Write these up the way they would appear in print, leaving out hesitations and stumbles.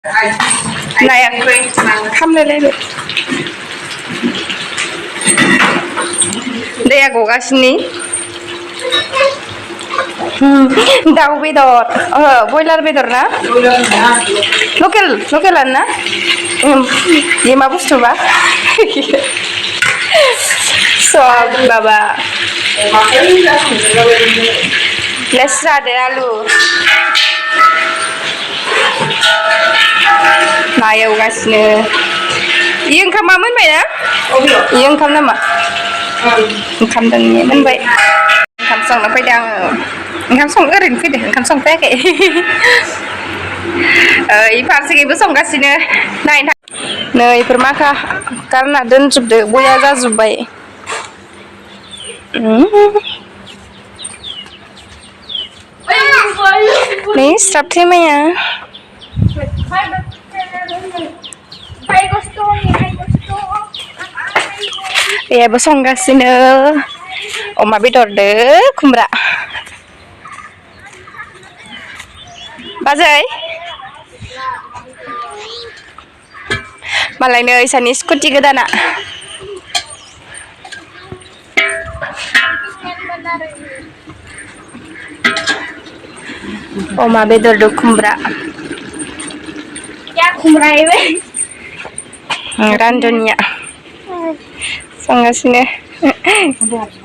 नायाखै खामलायलायबाय दैया गगासिनो दाउ बेदर बयलार बेदर ना लकेलानो ना ये मा बुस्थुबा सब माबा लेस्रा दो आलु ना एवगासिनो इयो ओंखामा मोनबाय ना इयो ओंखाम नामा ओंखाम दोननो मोनबाय ओंखाम संनो फैदों आङो ओंखाम संनो ओरैनो फैदों ओंखाम संफैयाखै इ फारसेखैबो संगासिनो नायनो नै इफोर माखा गारना दोनजोबदो बया जाजोब्बाय नै स्राब थैमाया बेबो संगासिनो अमा बेदरदो खुमब्रा बाजै मालायनो इसानि स्कुटि गोदाना अमा बेदरदो खुमब्रा रानदुनिया संगासिनो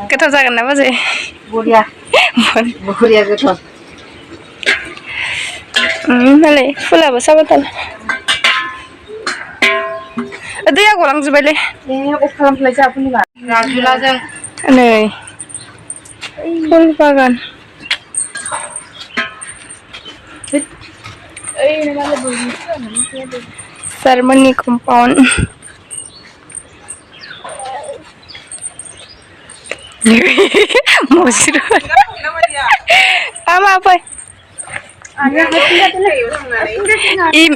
गोथाव जागोन ना बाजै बरिया गोथाव मालाय फुलाबो साबाथाल दैया गलांजोब्बायलै अफ खालामफ्लाय जोंहा फुलिबा राजुलाजों नै फुल बागान सारमोननि कम्पाउन्ड मजिर मा फै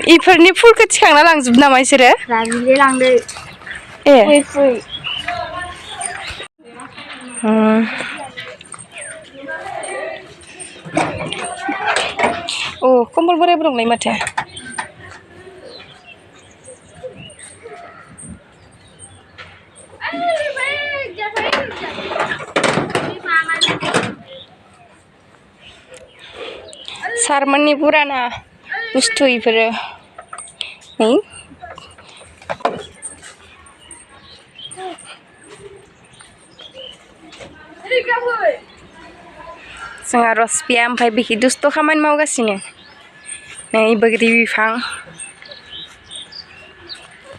इफोरनि फुलखौ थिखांना लांजोब नामा इसोरो लांदो ए अ कम्बल बोरायबो दंलाय माथो सारमोननि पुराना बुस्थु इफोरो नै जोंहा रसपिया ओमफ्राय बिखि दुस्थ' खामानि मावगासिनो नै बैग्रि बिफां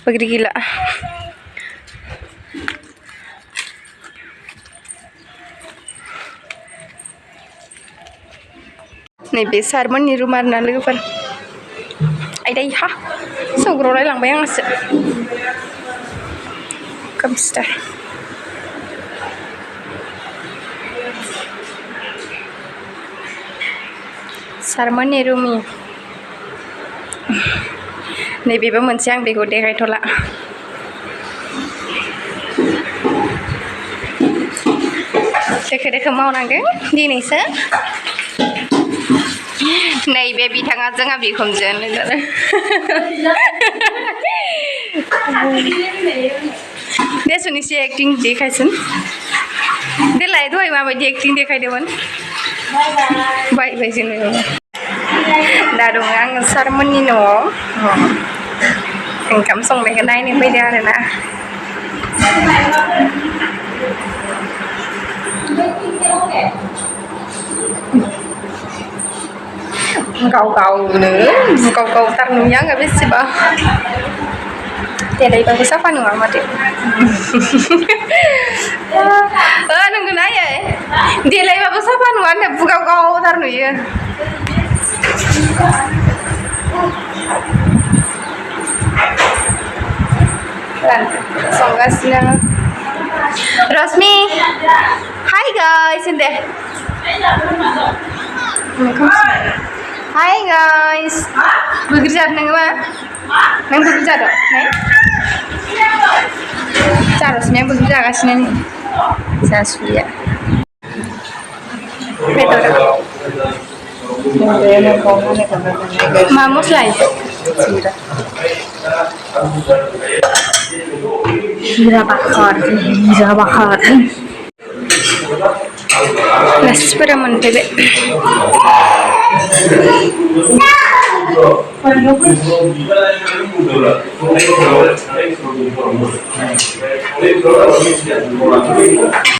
बैग्रि गिला नैबे सारमोननि रुम आरोना लोगोफोर आयदै हा सौग्रावलायलांबाय आंसो खोमसिथार सारमोननि रुमनि नैबेबो मोनसे आं बेखौ देखायथ'ला दोखो दोखो मावनांगोन दिनैसो नैबे बिथाङा जोंहा बिखुनजो देसुन एसे एक्टिं देखायसुन देलाय दहाय माबायदि एक्टिं देखायदोंमोन बाय बाय जोङो दा दङ आङो सारमोननि न'आव ओंखाम संनायखौ नायनो फैदों आरोना गाव गावथार नुयो आङो बेसेबा देलायबाबो साफा नङा माथो नोंगौ ना आयै देलायबाबो साफा नङा होनदों बुगाव गावथार नुयो संगासिनो रश्मि हाय गाइस होन दे हाय गाइस बैग्रि जादों नोङो मा नों बैग्रि जादों नाय जा रश्मिया बैग्रि जागासिनो नै जासुलिया बेदर मा मस्ला Hira bakar. Nasinya montebe.